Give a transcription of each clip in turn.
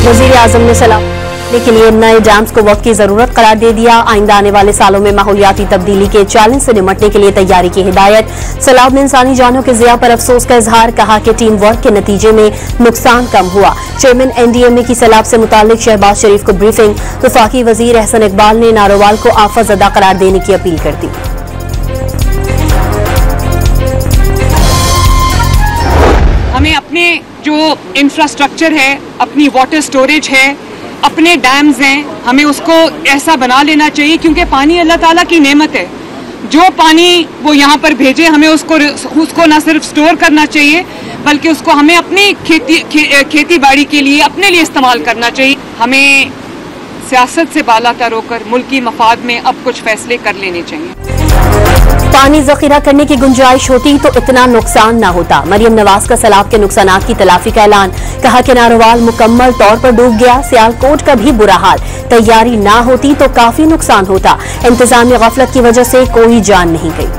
वज़ीर आज़म ने सैलाब के लिए नए डैम्स को वक्त की जरूरत करार दे दिया। आइंदा आने वाले सालों में माहौलियाती तब्दीली के चैलेंज से निपटने के लिए तैयारी की हिदायत। सैलाब में इंसानी जानों के ज़िया पर अफसोस का इजहार, कहा कि टीम वर्क के नतीजे में नुकसान कम हुआ। चेयरमैन NDMA की सैलाब से मुताल्लिक शहबाज शरीफ को ब्रीफिंग। वफाकी वजीर एहसन इकबाल ने नारोवाल को आफत ज़दा करार देने की अपील कर दी। हमें अपने जो इंफ्रास्ट्रक्चर है, अपनी वाटर स्टोरेज है, अपने डैम्स हैं, हमें उसको ऐसा बना लेना चाहिए, क्योंकि पानी अल्लाह ताला की नेमत है। जो पानी वो यहाँ पर भेजे, हमें उसको ना सिर्फ स्टोर करना चाहिए, बल्कि उसको हमें अपनी खेती बाड़ी के लिए, अपने लिए इस्तेमाल करना चाहिए। हमें सियासत से बालातर होकर मुल्की मफाद में अब कुछ फैसले कर लेने चाहिए। पानी जखीरा करने की गुंजाइश होती तो इतना नुकसान न होता। मरियम नवाज का सैलाब के नुकसानात की तलाफी का ऐलान, कहा कि नारोवाल मुकम्मल तौर पर डूब गया। सियालकोट का भी बुरा हाल, तैयारी ना होती तो काफी नुकसान होता। इंतजामी गफलत की वजह से कोई जान नहीं गई।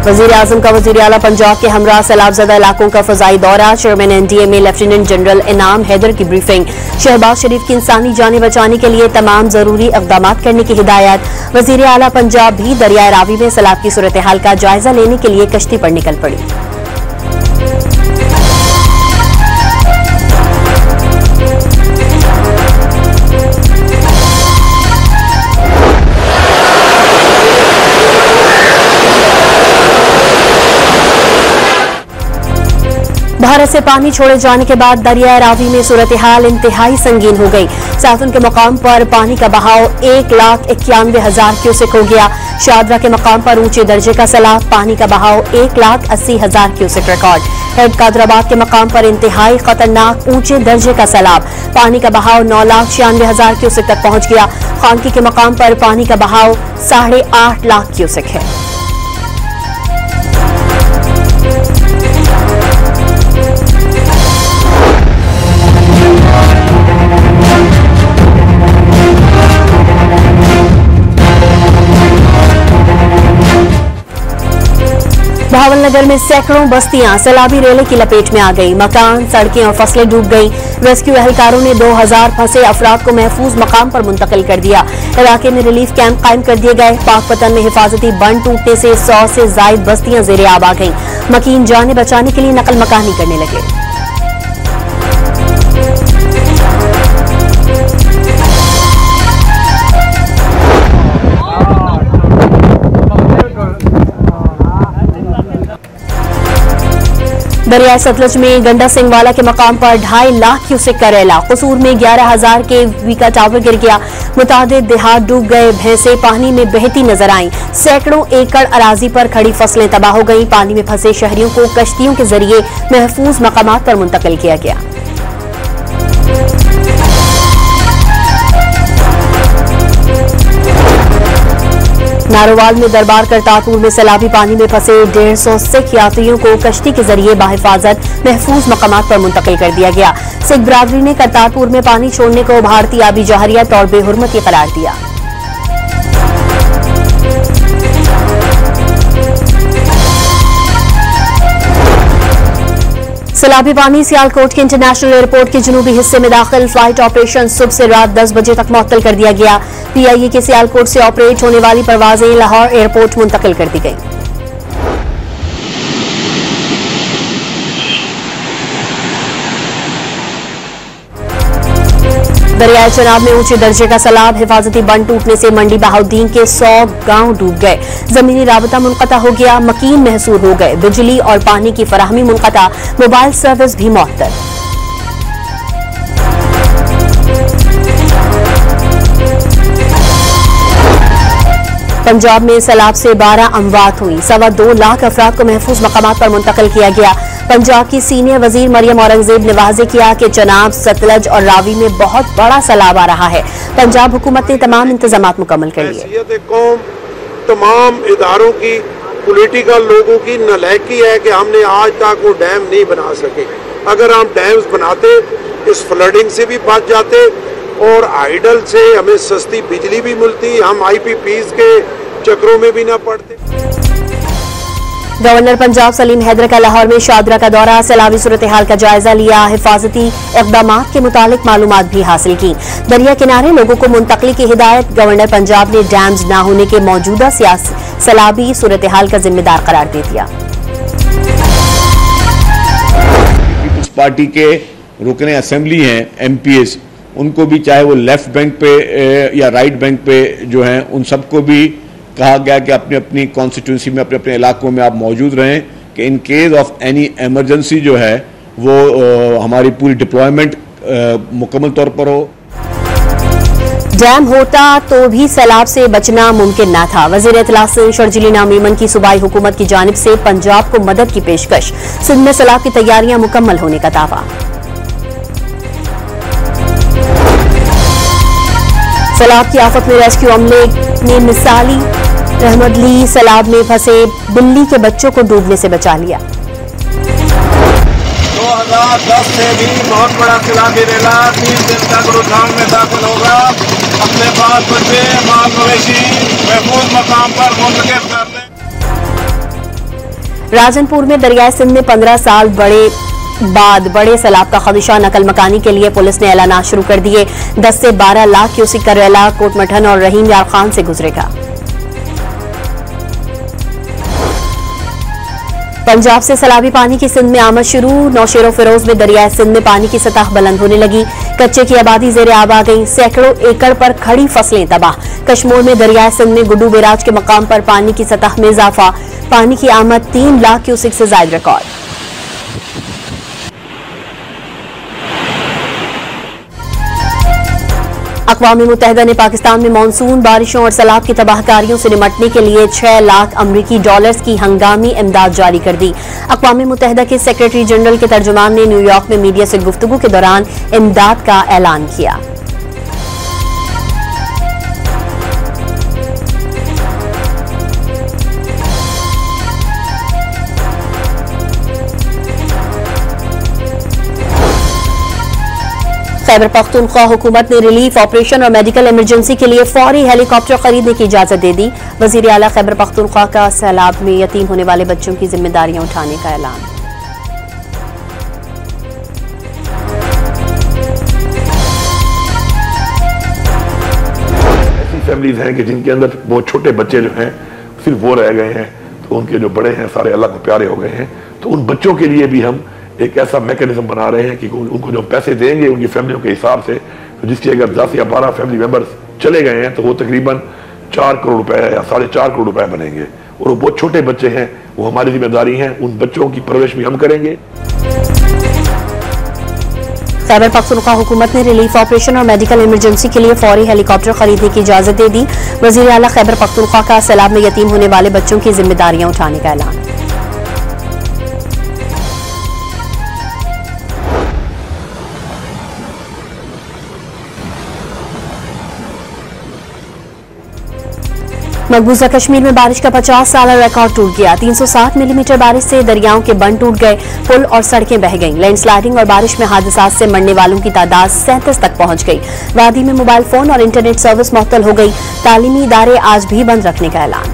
वज़ीर आज़म का वज़ीर आला पंजाब के हमरा सैलाबज़दा इलाकों का फ़ज़ाई दौरा। चेयरमैन NDMA लेफ्टिनेंट जनरल इनाम हैदर की ब्रीफिंग। शहबाज शरीफ की इंसानी जानें बचाने के लिए तमाम जरूरी इक़दाम करने की हिदायत। वज़ीर आला पंजाब भी दरियाए रावी में सैलाब की सूरत हाल का जायजा लेने के लिए कश्ती पर निकल पड़ी। भारत से पानी छोड़े जाने के बाद दरियाए रावी में सूरत हाल इंतहाई संगीन हो गई। सातुन के मकाम पर पानी का बहाव 1,91,000 क्यूसेक हो गया। शादरा के मकाम पर ऊंचे दर्जे का सैलाब, पानी का बहाव 1,80,000 क्यूसेक रिकॉर्ड। हेड कादराबाद के मकाम पर इंतहाई खतरनाक ऊंचे दर्जे का सैलाब, पानी का बहाव 9,96,000 क्यूसेक तक पहुंच गया। खानकी के मकाम पर पानी का बहाव 8.5 लाख क्यूसेक है। भावलनगर में सैकड़ों बस्तियां सैलाबी रेले की लपेट में आ गई। मकान, सड़कें और फसलें डूब गई। रेस्क्यू एहलकारों ने 2000 फंसे अफराद को महफूज मकाम पर मुंतकिल कर दिया। इलाके में रिलीफ कैंप कायम कर दिए गए। पाकपतन में हिफाजती बंद टूटने से 100 से जायद बस्तियां ज़ेरे आब आ गईं। मकीन जानें बचाने के लिए नकल मकानी करने लगे। दरियाए सतलज में गंडा सिंह वाला के मकाम पर 2.5 लाख क्यूसेक का रेला। कसूर में 11,000 KV का टावर गिर गया। मुतादिद देहात डूब गए। भैंसें पानी में बहती नजर आईं। सैकड़ों एकड़ अराजी पर खड़ी फसलें तबाह हो गईं। पानी में फंसे शहरियों को कश्तियों के जरिए महफूज मकामात पर मुंतकिल किया गया। नारोवाल में दरबार करतारपुर में सैलाबी पानी में फंसे 150 सिख यात्रियों को कश्ती के जरिए बाहिफाजत महफूज मकामात पर मुंतकिल कर दिया गया। सिख बरादरी ने करतारपुर में पानी छोड़ने को भारतीय आबी जहरियत और बेहुरमती करार दिया। सैलाबी पानी सियालकोट के इंटरनेशनल एयरपोर्ट के जनूबी हिस्से में दाखिल। फ्लाइट ऑपरेशन सुबह से रात 10 बजे तक मुअत्तल कर दिया गया। PIA के सियालकोट से ऑपरेट होने वाली परवाजें लाहौर एयरपोर्ट मुंतकिल कर दी गई। दरियाए चनाब में ऊंचे दर्जे का सैलाब, हिफाजती बंद टूटने से मंडी बहाउद्दीन के 100 गांव डूब गए। जमीनी राबता मुनक़ता हो गया। मकीन महसूर हो गए। बिजली और पानी की फराहमी मुनक़ता, मोबाइल सर्विस भी मुअत्तल। पंजाब में सैलाब से 12 अमवात हुई। 2.25 लाख अफराद को महफूज मकामात पर मुंतकिल किया गया। पंजाब की सीनियर वजीर मरियम औरंगजेब ने वाज़ेह किया कि चनाब, सतलज और रावी में बहुत बड़ा सैलाब आ रहा है। पंजाब हुकूमत ने तमाम इंतजाम मुकम्मल कर लिए। तमाम इदारों की, पॉलिटिकल लोगों की नालायकी है कि हमने आज तक वो डैम नहीं बना सके। अगर हम डैम्स बनाते, इस फ्लडिंग से भी बच जाते और आइडल से हमें सस्ती बिजली भी मिलती, हम IPPs के चक्रों में भी ना पड़ते। गवर्नर पंजाब सलीम हैदर का लाहौर में शादरा का दौरा, सैलाबी सूरत हाल का जायजा लिया, हिफाजती इक़दाम के मुतालिक मालूमात भी हासिल की। दरिया किनारे लोगों को मुंतकली की हिदायत, गवर्नर पंजाब ने डैम्स न होने के मौजूदा सैलाबी सूरत हाल का जिम्मेदार करार दे दिया। पीपल्स पार्टी के रुकने असेंबली हैं MPs, उनको भी चाहे वो लेफ्ट बैंक पे या राइट बैंक पे जो हैं, उन सबको भी कहा गया कि अपनी अपनी कॉन्स्टिट्यूंसी में अपने अपने इलाकों में आप मौजूद रहें कि in case of any emergency जो है वो हमारी पूरी डिप्लॉयमेंट मुकम्मल तौर पर हो। डैम होता तो भी सैलाब से बचना मुमकिन न था। वजीर इत्तलात शर्जील इनाम मेमन की सूबाई हुकूमत की जानिब से पंजाब को मदद की पेशकश, सिंध में सैलाब की तैयारियां मुकम्मल होने का दावा। सैलाब की आफत में रेस्क्यू अमले ने मिसाली रहमत ली, सैलाब में फंसे बिल्ली के बच्चों को डूबने से बचा लिया। 2010 से भी बहुत बड़ा सैलाबी रेला 30 दिन तक रुझान में दाखिल होगा। अपने पास बच्चे माल मवेशी महफूज मकाम पर मुंतकिल कर दें। राजनपुर में दरियाए सिंध में 15 साल बाद बड़े सैलाब का खदशा, नकल मकानी के लिए पुलिस ने ऐलानात शुरू कर दिए। 10 से 12 लाख क्यूसिक का रेला कोटमठन और रहीम यार खान से गुजरेगा। पंजाब से सैलाबी पानी की सिंध में आमद शुरू, नौशेरो फिरोज में दरियाए सिंध में पानी की सतह बुलंद होने लगी। कच्चे की आबादी जेर आब आ गई, सैकड़ों एकड़ पर खड़ी फसलें तबाह। कश्मीर में दरियाए सिंध में गुड्डू बैराज के मकाम पर पानी की सतह में इजाफा, पानी की आमद 3 लाख क्यूसिक से ज्यादा रिकॉर्ड। अक़वाम मुत्तहिदा ने पाकिस्तान में मानसून बारिशों और सैलाब की तबाहकारियों से निमटने के लिए $6 लाख अमरीकी डॉलर्स की हंगामी इमदाद जारी कर दी। अक़वाम मुत्तहिदा के सेक्रेटरी जनरल के तर्जुमान ने न्यूयॉर्क में मीडिया से गुफ्तगू के दौरान इमदाद का ऐलान किया। खैबर पख्तूनख्वा हुकूमत ने रिलीफ ऑपरेशन और मेडिकल इमरजेंसी के लिए फौरी हेलीकॉप्टर खरीदने की इजाजत दे दी। वजीर आला खैबर पख्तूनख्वा का सैलाब में यतीम होने वाले बच्चों की जिम्मेदारियां उठाने का ऐलान। ऐसी फैमिलीज हैं कि जिनके अंदर बहुत छोटे बच्चे जो हैं सिर्फ वो रह गए हैं, तो उनके जो बड़े हैं सारे अल्लाह को प्यारे हो गए हैं। तो उन बच्चों के लिए भी हम एक ऐसा मैकेनिज्म बना रहे हैं कि उनको जो पैसे देंगे उनकी फैमिलियों के हिसाब से, तो जिसके अगर 10 या 12 फैमिली मेंबर्स चले गए हैं तो वो तकरीबन 4 करोड़ रुपए या 4.5 करोड़ रुपए बनेंगे। और वो बहुत छोटे बच्चे हैं, वो हमारी जिम्मेदारी है, उन बच्चों की परवरिश भी हम करेंगे। खैबर पख्तूनख्वा हुकूमत ने रिलीफ ऑपरेशन और मेडिकल इमरजेंसी के लिए फौरी हेलीकॉप्टर खरीदने की इजाजत दे दी। वजीर आला खैबर पख्तूनख्वा का सैलाब में यतीम होने वाले बच्चों की जिम्मेदारियां उठाने का ऐलान। मकबूजा कश्मीर में बारिश का 50 साल रिकॉर्ड टूट गया। 360 मिलीमीटर बारिश से दरियाओं के बंद टूट गए, पुल और सड़कें बह गईं। लैंडस्लाइडिंग और बारिश में हादसात से मरने वालों की तादाद 37 तक पहुंच गई। वादी में मोबाइल फोन और इंटरनेट सर्विस मुअत्तल हो गई। तालीमी इदारे आज भी बंद रखने का ऐलान।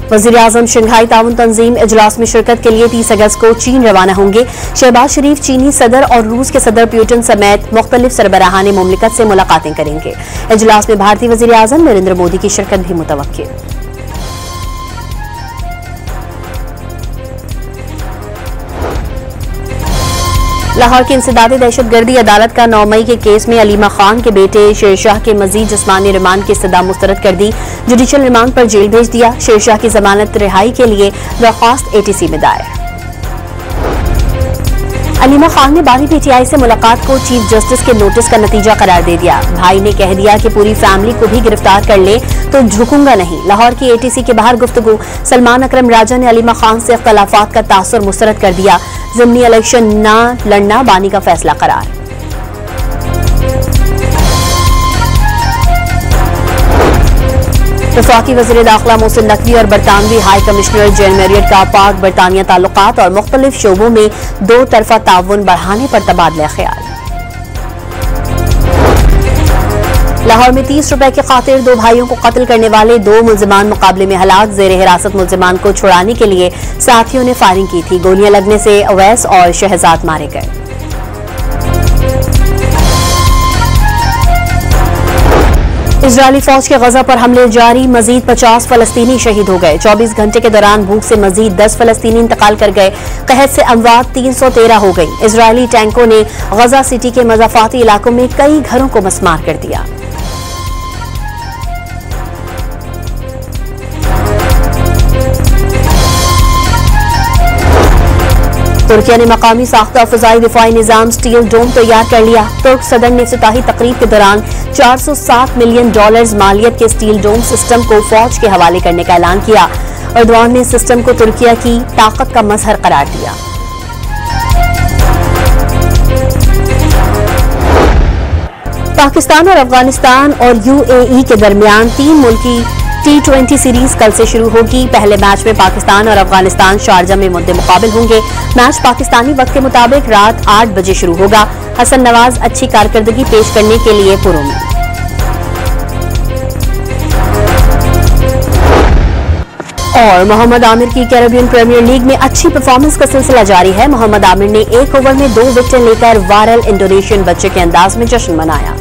वज़ीर आज़म शंघाई ताउन तंजीम इजलास में शिरकत के लिए 30 अगस्त को चीन रवाना होंगे। शहबाज शरीफ चीनी सदर और रूस के सदर प्यूटन समेत मुख्तलिफ सरबराहान मुमलिकत से मुलाकातें करेंगे। इजलास में भारतीय वज़ीर आज़म नरेंद्र मोदी की शिरकत भी मुतवक्किल। लाहौर की इंसदादी दहशतगर्दी अदालत का 9 मई के केस में अलीमा खान के बेटे शेरशाह के मजीद जिस्मानी रिमांड की इस्तदा मुस्तरद कर दी। जुडिशल रिमांड पर जेल भेज दिया। शेरशाह की जमानत रिहाई के लिए दरख्वास्त ATC में दायर। अलीमा खान ने बानी PTI से मुलाकात को चीफ जस्टिस के नोटिस का नतीजा करार दे दिया। भाई ने कह दिया कि पूरी फैमिली को भी गिरफ्तार कर ले तो झुकूंगा नहीं। लाहौर की ATC के बाहर गुफ्तगू। सलमान अकरम राजा ने अलीमा खान से इख्तलाफात का तासुर मुस्तरद कर दिया। ज़िमनी इलेक्शन न लड़ना बानी का फैसला करार। वफाकी वज़ीर दाखिला मोहसिन नकवी और बरतानवी हाई कमिश्नर जेन मैरियट का पाक बरतानिया ताल्लुकात और मुख्तलिफ शोबों में 2 तरफा ताउन बढ़ाने पर तबादला ख्याल। लाहौर में 30 रुपए की खातिर 2 भाइयों को कत्ल करने वाले 2 मुलजिमान मुकाबले में हलाक। जेर हिरासत मुलजिमान को छुड़ाने के लिए साथियों ने फायरिंग की थी। गोलियां लगने से अवैस और शहजाद मारे गए। इजरायली फौज के गजा पर हमले जारी, मजीद 50 फलस्तीनी शहीद हो गए। 24 घंटे के दौरान भूख से मजीद 10 फलस्तीनी इंतकाल कर गए। कहत से अमवात 313 हो गई। इजरायली टैंकों ने गजा सिटी के मज़ाफाती इलाकों में कई घरों को मस्मार कर दिया। तुर्किया ने मकामी साख्ता फ़िज़ाई दिफाई निज़ाम स्टील डोम तैयार कर लिया। तुर्क सदर ने इफ्तिताही तकरीब के दौरान $407 मिलियन मालियत के स्टील डोम सिस्टम को फौज के हवाले करने का ऐलान किया। एर्दोआन ने सिस्टम को तुर्किया की ताकत का मजहर करार दिया। पाकिस्तान और अफगानिस्तान और UAE के दरमियान 3 मुल्की T20 सीरीज कल से शुरू होगी। पहले मैच में पाकिस्तान और अफगानिस्तान शारजा में मुद्दे मुकाबिल होंगे। मैच पाकिस्तानी वक्त के मुताबिक रात 8 बजे शुरू होगा। हसन नवाज अच्छी कारकर्दगी पेश करने के लिए पुरुद। और मोहम्मद आमिर की कैरेबियन प्रीमियर लीग में अच्छी परफॉर्मेंस का सिलसिला जारी है। मोहम्मद आमिर ने 1 ओवर में 2 विकेट लेकर वायरल इंडोनेशियन बच्चे के अंदाज में जश्न मनाया।